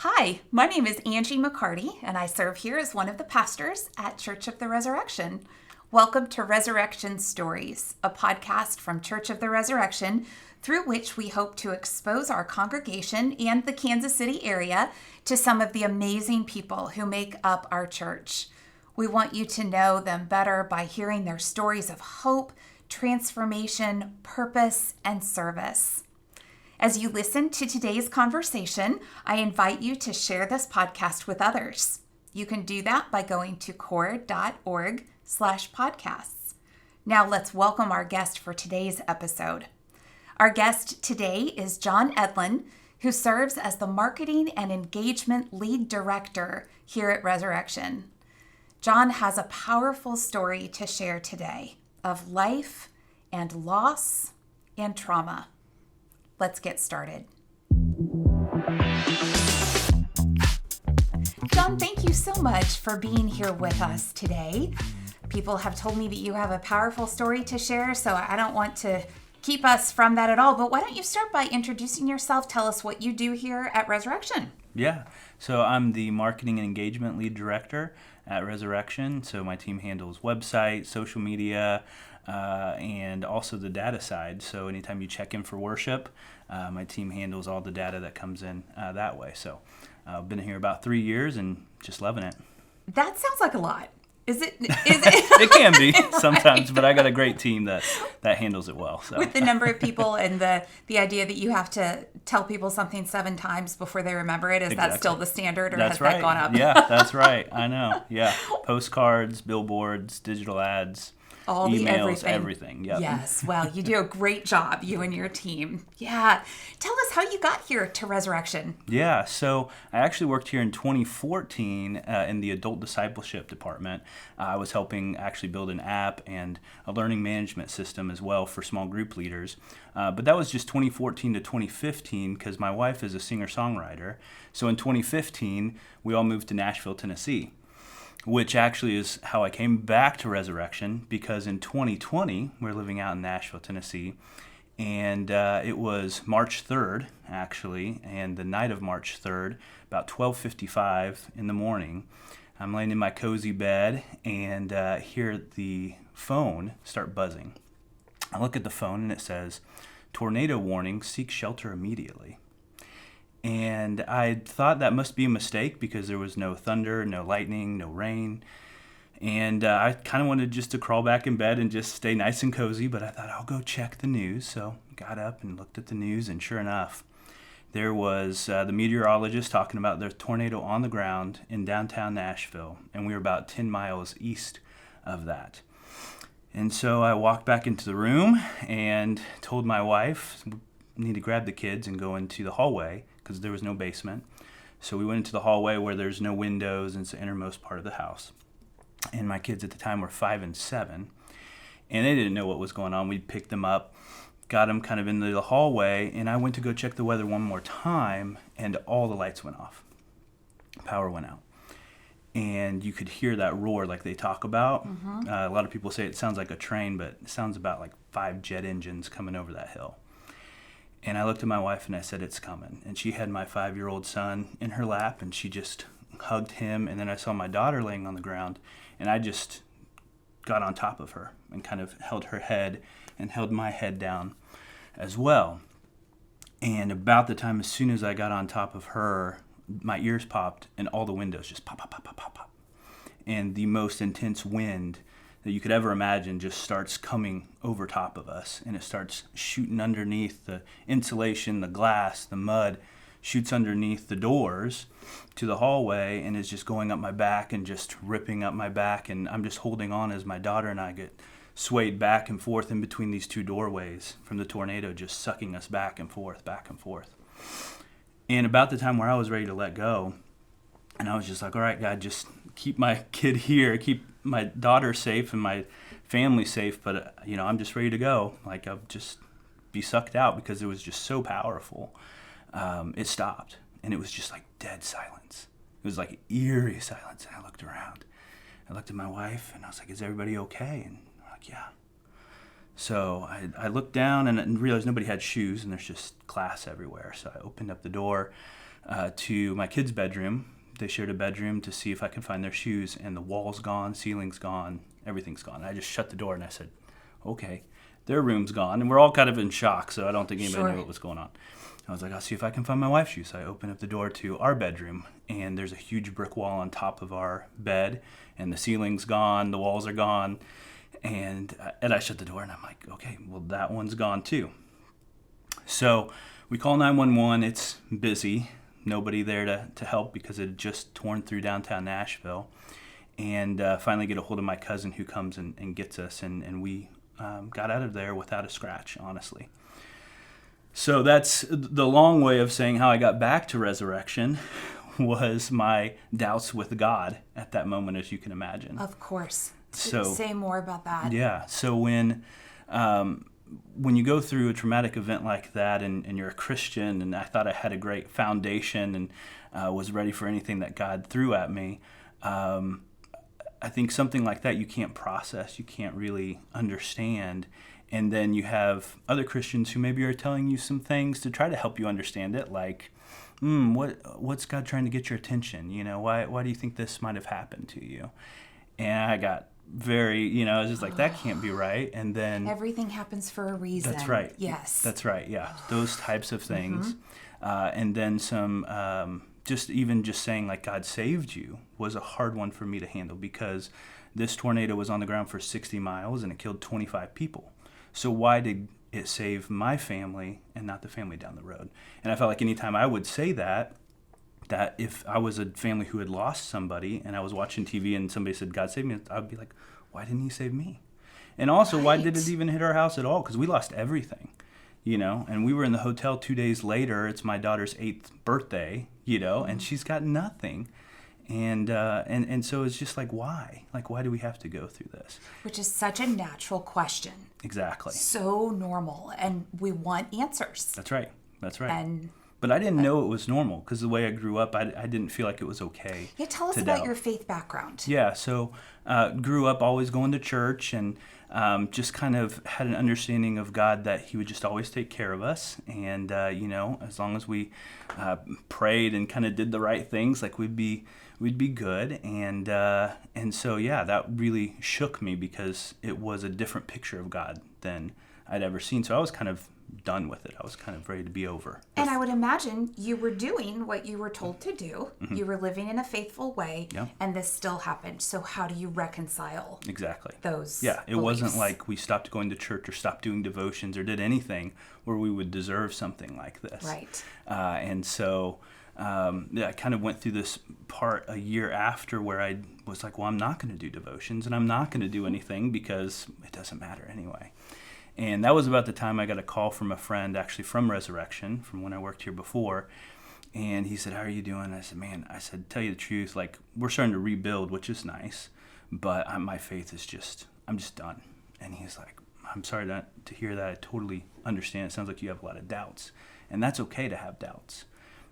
Hi, my name is Angie McCarty, and I serve here as one of the pastors at Church of the Resurrection. Welcome to Resurrection Stories, a podcast from Church of the Resurrection, through which we hope to expose our congregation and the Kansas City area to some of the amazing people who make up our church. We want you to know them better by hearing their stories of hope, transformation, purpose, and service. As you listen to today's conversation, I invite you to share this podcast with others. You can do that by going to core.org/podcasts. Now let's welcome our guest for today's episode. Our guest today is Jon Edlin, who serves as the Marketing and Engagement Lead Director here at Resurrection. Jon has a powerful story to share today of life and loss and trauma. Let's get started. Jon, thank you so much for being here with us today. People have told me that you have a powerful story to share, so I don't want to keep us from that at all. But why don't you start by introducing yourself? Tell us what you do here at Resurrection. Yeah, so I'm the Marketing and Engagement Lead Director at Resurrection. So my team handles website, social media, and also the data side. So anytime you check in for worship, my team handles all the data that comes in that way. So I've been here about 3 years and just loving it. That sounds like a lot. Is it? It can be sometimes, but I got a great team that handles it well. So. With the number of people and the idea that you have to tell people something 7 times before they remember it, is Exactly. that still the standard, or that's has right. that gone up? Yeah, that's right. I know. Yeah, postcards, billboards, digital ads. All emails, everything. Yep. Yes. Well, you do a great job, you and your team. Yeah. Tell us how you got here to Resurrection. Yeah. So I actually worked here in 2014 in the adult discipleship department. I was helping actually build an app and a learning management system as well for small group leaders. But that was just 2014 to 2015 because my wife is a singer-songwriter. So in 2015, we all moved to Nashville, Tennessee, which actually is how I came back to Resurrection, because in 2020, we're living out in Nashville, Tennessee, and it was March 3rd, actually, and the night of March 3rd, about 12:55 in the morning, I'm laying in my cozy bed and hear the phone start buzzing. I look at the phone and it says, "Tornado warning, seek shelter immediately." And I thought that must be a mistake because there was no thunder, no lightning, no rain. And I kind of wanted just to crawl back in bed and just stay nice and cozy, but I thought I'll go check the news. So got up and looked at the news, and sure enough, there was the meteorologist talking about there's a tornado on the ground in downtown Nashville, and we were about 10 miles east of that. And so I walked back into the room and told my wife, we need to grab the kids and go into the hallway, because there was no basement. So we went into the hallway where there's no windows, and it's the innermost part of the house. And my kids at the time were 5 and 7, and they didn't know what was going on. We picked them up, got them kind of into the hallway, and I went to go check the weather one more time, and all the lights went off. Power went out. And you could hear that roar like they talk about. Mm-hmm. A lot of people say it sounds like a train, but it sounds about like 5 jet engines coming over that hill. And I looked at my wife and I said, "It's coming." And she had my 5-year-old son in her lap, and she just hugged him. And then I saw my daughter laying on the ground, and I just got on top of her and kind of held her head and held my head down as well. And about the time, as soon as I got on top of her, my ears popped and all the windows just pop, pop, pop, pop, pop, pop. And the most intense wind that you could ever imagine just starts coming over top of us, and it starts shooting underneath the insulation, the glass, the mud, shoots underneath the doors to the hallway, and is just going up my back and just ripping up my back, and I'm just holding on as my daughter and I get swayed back and forth in between these 2 doorways from the tornado, just sucking us back and forth, back and forth. And about the time where I was ready to let go, and I was just like, all right, God, just keep my kid here, keep my daughter safe and my family safe, but I'm just ready to go. Like, I'll just be sucked out, because it was just so powerful. It stopped, and it was just like dead silence. It was like eerie silence, and I looked around. I looked at my wife, and I was like, "Is everybody okay?" And I'm like, "Yeah." So I looked down and realized nobody had shoes, and there's just glass everywhere. So I opened up the door, to my kids' bedroom. They shared a bedroom to see if I could find their shoes, and the wall's gone, ceiling's gone, everything's gone. I just shut the door and I said, okay, their room's gone. And we're all kind of in shock, so I don't think anybody knew what was going on. I was like, I'll see if I can find my wife's shoes. So I open up the door to our bedroom, and there's a huge brick wall on top of our bed, and the ceiling's gone, the walls are gone. And I shut the door, and I'm like, okay, well, that one's gone too. So we call 911. It's busy. Nobody there to help because it had just torn through downtown Nashville. And finally get a hold of my cousin who comes and gets us, and we got out of there without a scratch, honestly. So that's the long way of saying how I got back to resurrection was my doubts with God at that moment, as you can imagine. Of course. So say more about that. Yeah. So when you go through a traumatic event like that, and you're a Christian, and I thought I had a great foundation and was ready for anything that God threw at me, I think something like that you can't process, you can't really understand. And then you have other Christians who maybe are telling you some things to try to help you understand it, like, what's God trying to get your attention? You know, why do you think this might have happened to you? And I got very, I was just like, that can't be right. And then everything happens for a reason. That's right. Yes. That's right. Yeah. Those types of things. And then some, just saying like God saved you was a hard one for me to handle, because this tornado was on the ground for 60 miles and it killed 25 people. So why did it save my family and not the family down the road? And I felt like anytime I would say that if I was a family who had lost somebody and I was watching TV and somebody said, God saved me, I would be like, why didn't he save me? And also, why did it even hit our house at all? Because we lost everything, and we were in the hotel 2 days later. It's my daughter's 8th birthday, and she's got nothing. And so it's just like, why? Like, why do we have to go through this? Which is such a natural question. Exactly. So normal. And we want answers. That's right. But I didn't know it was normal, because the way I grew up, I didn't feel like it was okay. Yeah, tell us about your faith background. Yeah, so grew up always going to church, and just kind of had an understanding of God that he would just always take care of us. And, as long as we prayed and kind of did the right things, like we'd be good. And so, yeah, that really shook me, because it was a different picture of God than I'd ever seen. So I was kind of done with it. I was kind of ready to be over. And I would imagine you were doing what you were told to do. Mm-hmm. You were living in a faithful way, and this still happened. So how do you reconcile those Yeah, it beliefs? Wasn't like we stopped going to church or stopped doing devotions or did anything where we would deserve something like this. Right. And so I kind of went through this part a year after where I was like, well, I'm not going to do devotions, and I'm not going to do anything because it doesn't matter anyway. And that was about the time I got a call from a friend, actually from Resurrection, from when I worked here before. And he said, how are you doing? I said, tell you the truth, like, we're starting to rebuild, which is nice, but my faith is I'm just done. And he's like, I'm sorry to hear that. I totally understand. It sounds like you have a lot of doubts. And that's okay to have doubts.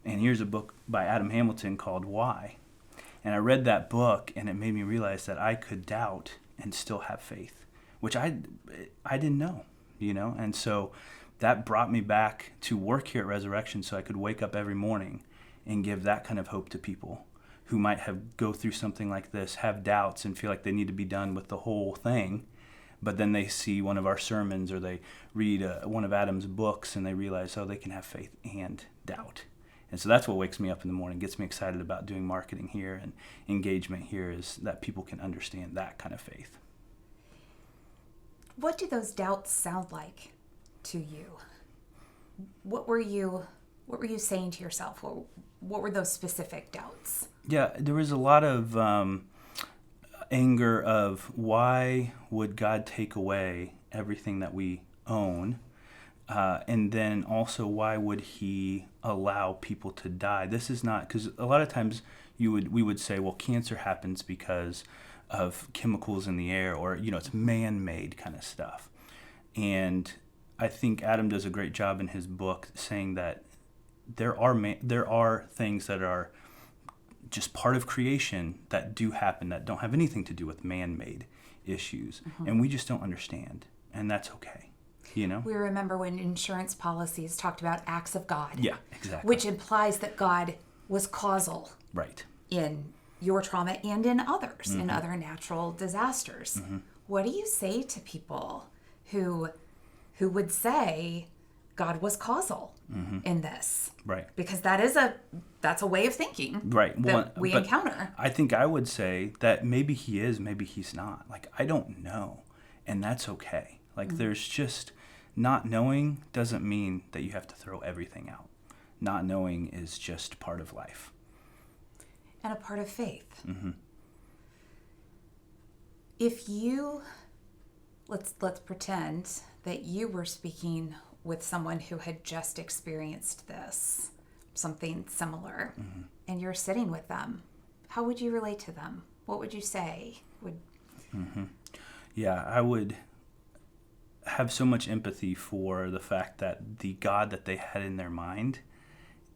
And here's a book by Adam Hamilton called Why. And I read that book, and it made me realize that I could doubt and still have faith, which I didn't know. And so that brought me back to work here at Resurrection, so I could wake up every morning and give that kind of hope to people who might go through something like this, have doubts, and feel like they need to be done with the whole thing. But then they see one of our sermons, or they read one of Adam's books, and they realize, they can have faith and doubt. And so that's what wakes me up in the morning, gets me excited about doing marketing here and engagement here, is that people can understand that kind of faith. What do those doubts sound like to you? What were you saying to yourself? What were those specific doubts? Yeah, there was a lot of anger of, why would God take away everything that we own? And then also, why would he allow people to die? This is not, because a lot of times we would say, well, cancer happens because of chemicals in the air, or it's man-made kind of stuff. And I think Adam does a great job in his book saying that there are things that are just part of creation that do happen, that don't have anything to do with man-made issues, and we just don't understand, and that's okay. you know? We remember when insurance policies talked about acts of God. Yeah, exactly. Which implies that God was causal. Right. In your trauma and in others, in other natural disasters. What do you say to people who would say God was causal in this? Right. Because that's a way of thinking right. that we encounter. I think I would say that maybe he is, maybe he's not. Like, I don't know. And that's okay. Like, there's just, not knowing doesn't mean that you have to throw everything out. Not knowing is just part of life. And a part of faith. If you, let's pretend that you were speaking with someone who had just experienced this, something similar, and you're sitting with them, how would you relate to them? What would you say? Yeah, I would have so much empathy for the fact that the God that they had in their mind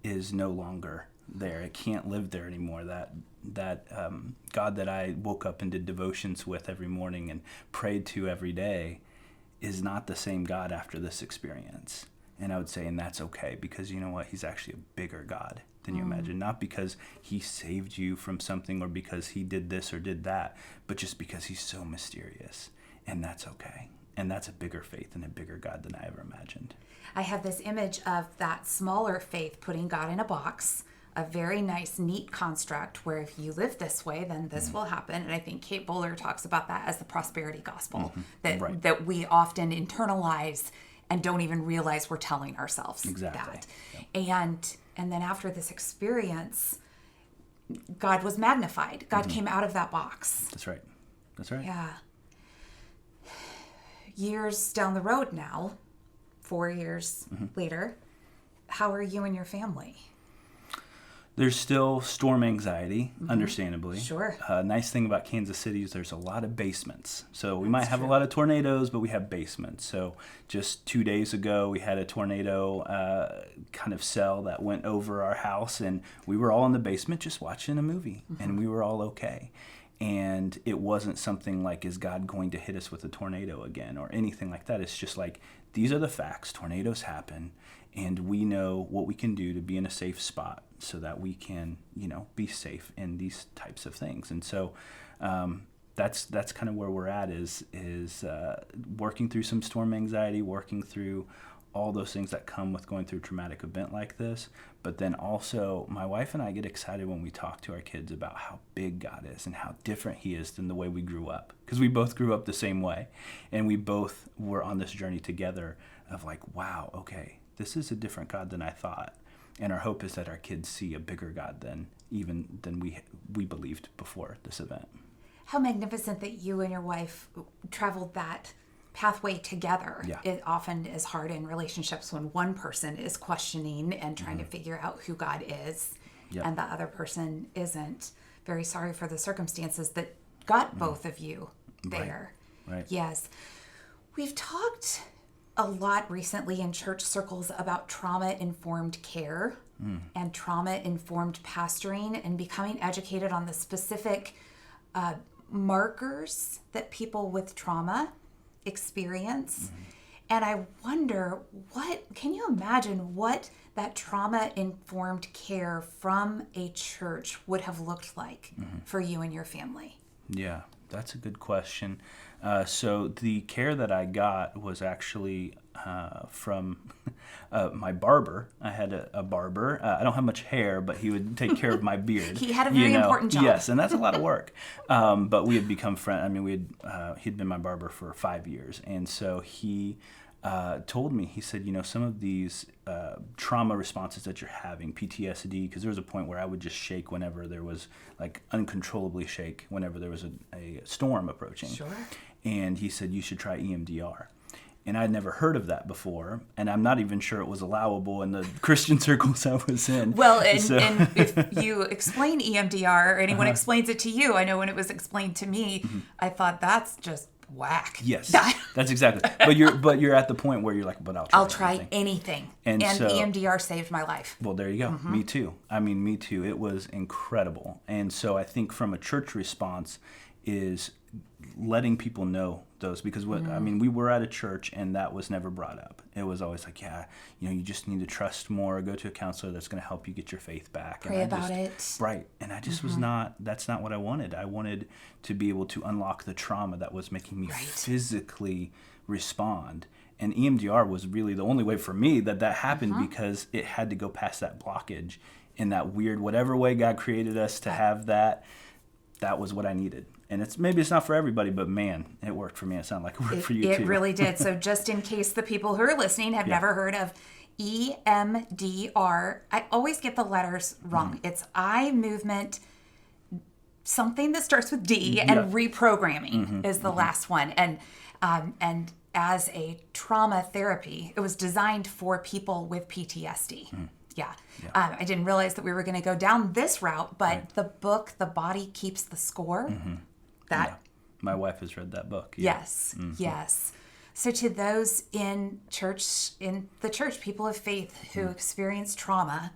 is no longer there. It can't live there anymore. That God that I woke up and did devotions with every morning and prayed to every day is not the same God after this experience. And I would say, and that's okay, because you know what? He's actually a bigger God than you imagine. Not because he saved you from something or because he did this or did that, but just because he's so mysterious. And that's okay. And that's a bigger faith and a bigger God than I ever imagined. I have this image of that smaller faith putting God in a box, a very nice, neat construct where if you live this way, then this will happen. And I think Kate Bowler talks about that as the prosperity gospel, that we often internalize and don't even realize we're telling ourselves that. Yep. And then after this experience, God was magnified. God came out of that box. That's right. That's right. Yeah. Years down the road now, 4 years later, how are you and your family? There's still storm anxiety, understandably. Sure. Nice thing about Kansas City is there's a lot of basements. So we might have a lot of tornadoes, but we have basements. So just 2 days ago, we had a tornado kind of cell that went over our house, and we were all in the basement just watching a movie, and we were all okay. And it wasn't something like, is God going to hit us with a tornado again or anything like that. It's just like, these are the facts. Tornadoes happen, and we know what we can do to be in a safe spot so that we can, be safe in these types of things. And so that's kind of where we're at is working through some storm anxiety, working through all those things that come with going through a traumatic event like this. But then also, my wife and I get excited when we talk to our kids about how big God is and how different he is than the way we grew up. Because we both grew up the same way. And we both were on this journey together of like, wow, okay, this is a different God than I thought. And our hope is that our kids see a bigger God than we believed before this event. How magnificent that you and your wife traveled that pathway together. Yeah. It often is hard in relationships when one person is questioning and trying to figure out who God is, and the other person isn't. Very sorry for the circumstances that got both of you there. Right. Yes. We've talked a lot recently in church circles about trauma-informed care and trauma-informed pastoring and becoming educated on the specific markers that people with trauma experience. And I wonder, can you imagine what that trauma-informed care from a church would have looked like for you and your family? Yeah, that's a good question. So the care that I got was actually from my barber. I had a barber. I don't have much hair, but he would take care of my beard. He had a very important job. Yes, and that's a lot of work. But we had become friends. I mean, he'd been my barber for 5 years. And so he told me, he said, some of these trauma responses that you're having, PTSD, because there was a point where I would just shake whenever there was, like, uncontrollably shake whenever there was a storm approaching. Sure. And he said, you should try EMDR. And I'd never heard of that before, and I'm not even sure it was allowable in the Christian circles I was in. Well, and if you explain EMDR, or anyone explains it to you, I know when it was explained to me, I thought that's just whack. Yes, that's exactly. But you're at the point where you're like, but I'll try anything. And so, EMDR saved my life. Well, there you go. Me too. I mean, me too. It was incredible. And so I think from a church response is letting people know those, because we were at a church and that was never brought up. It was always like, you just need to trust more, go to a counselor that's going to help you get your faith back. Pray about it. Right. And I just that's not what I wanted. I wanted to be able to unlock the trauma that was making me physically respond. And EMDR was really the only way for me that happened, because it had to go past that blockage in that weird, whatever way God created us to have that was what I needed. And maybe it's not for everybody, but man, it worked for me. It sounded like it worked for you too. It really did. So just in case the people who are listening have never heard of EMDR, I always get the letters wrong. It's eye movement, something that starts with D, and reprogramming is the last one. And as a trauma therapy, it was designed for people with PTSD. Yeah. I didn't realize that we were going to go down this route, but the book, The Body Keeps the Score, my wife has read that book. Yes. So to those in the church, people of faith who experience trauma,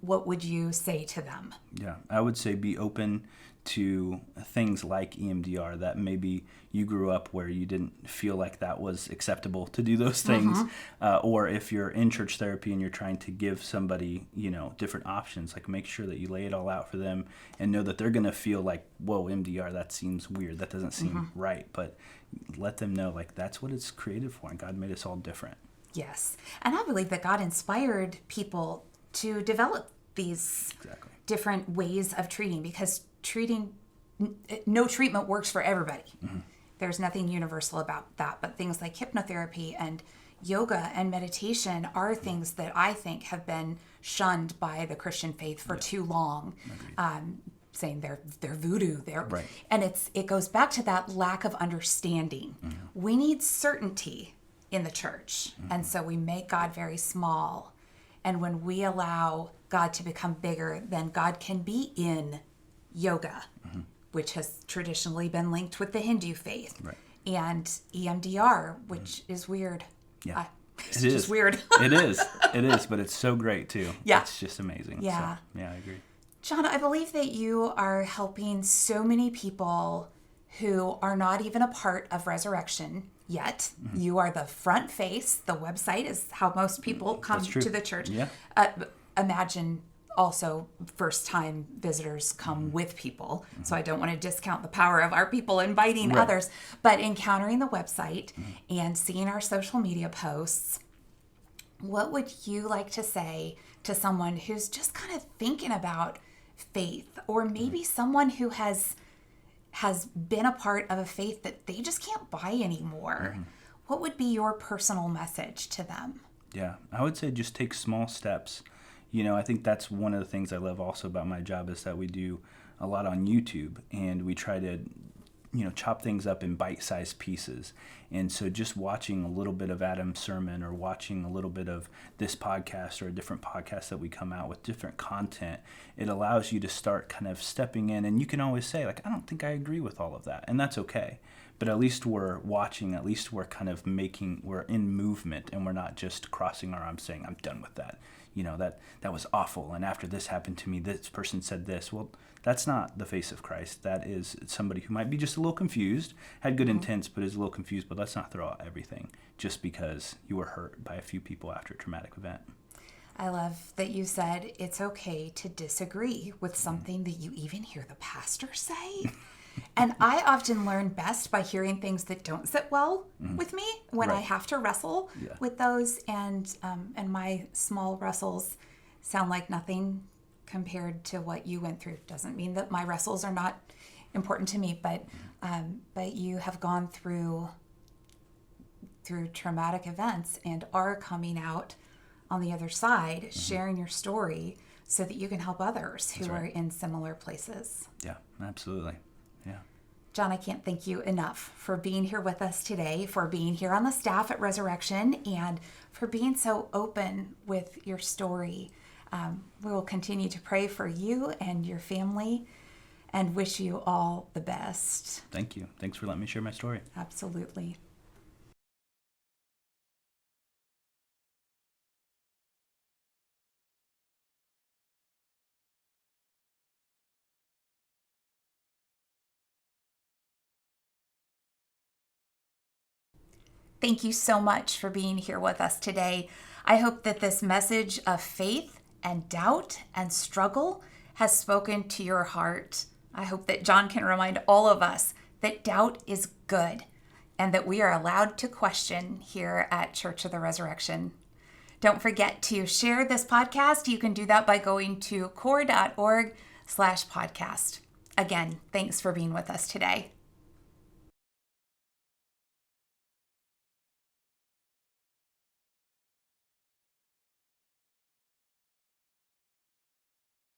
what would you say to them? Yeah, I would say be open to things like EMDR, that maybe you grew up where you didn't feel like that was acceptable to do those things. Or if you're in church therapy and you're trying to give somebody, different options, like make sure that you lay it all out for them and know that they're going to feel like, whoa, MDR, that seems weird. That doesn't seem right. But let them know, like, that's what it's created for, and God made us all different. Yes. And I believe that God inspired people to develop these different ways of treating, because no treatment works for everybody. There's nothing universal about that, but things like hypnotherapy and yoga and meditation are things that I think have been shunned by the Christian faith for too long, saying they're voodoo. And it goes back to that lack of understanding. We need certainty in the church, and so we make God very small. And when we allow God to become bigger, then God can be in yoga, which has traditionally been linked with the Hindu faith, and EMDR, which is weird. It's just weird. It is, but it's so great too. It's just amazing. Yeah, I agree. Jon, I believe that you are helping so many people who are not even a part of Resurrection yet. You are the front face. The website is how most people come to the church. Imagine also first-time visitors come with people. So I don't want to discount the power of our people inviting others, but encountering the website and seeing our social media posts, what would you like to say to someone who's just kind of thinking about faith, or maybe someone who has been a part of a faith that they just can't buy anymore? What would be your personal message to them? Yeah, I would say just take small steps. I think that's one of the things I love also about my job, is that we do a lot on YouTube, and we try to, chop things up in bite-sized pieces. And so just watching a little bit of Adam's sermon, or watching a little bit of this podcast or a different podcast that we come out with, different content, it allows you to start kind of stepping in. And you can always say, like, I don't think I agree with all of that. And that's okay. But at least we're watching, at least we're kind of we're in movement, and we're not just crossing our arms saying, I'm done with that. That was awful, and after this happened to me, this person said this. Well, that's not the face of Christ. That is somebody who might be just a little confused, had good intents, but is a little confused. But let's not throw out everything just because you were hurt by a few people after a traumatic event. I love that you said it's okay to disagree with something that you even hear the pastor say. And I often learn best by hearing things that don't sit well with me when I have to wrestle with those. And my small wrestles sound like nothing compared to what you went through. Doesn't mean that my wrestles are not important to me, but you have gone through traumatic events and are coming out on the other side, sharing your story so that you can help others who are in similar places. Yeah, absolutely. Yeah. Jon, I can't thank you enough for being here with us today, for being here on the staff at Resurrection, and for being so open with your story. We will continue to pray for you and your family and wish you all the best. Thank you. Thanks for letting me share my story. Absolutely. Thank you so much for being here with us today. I hope that this message of faith and doubt and struggle has spoken to your heart. I hope that Jon can remind all of us that doubt is good and that we are allowed to question here at Church of the Resurrection. Don't forget to share this podcast. You can do that by going to core.org/podcast. Again, thanks for being with us today.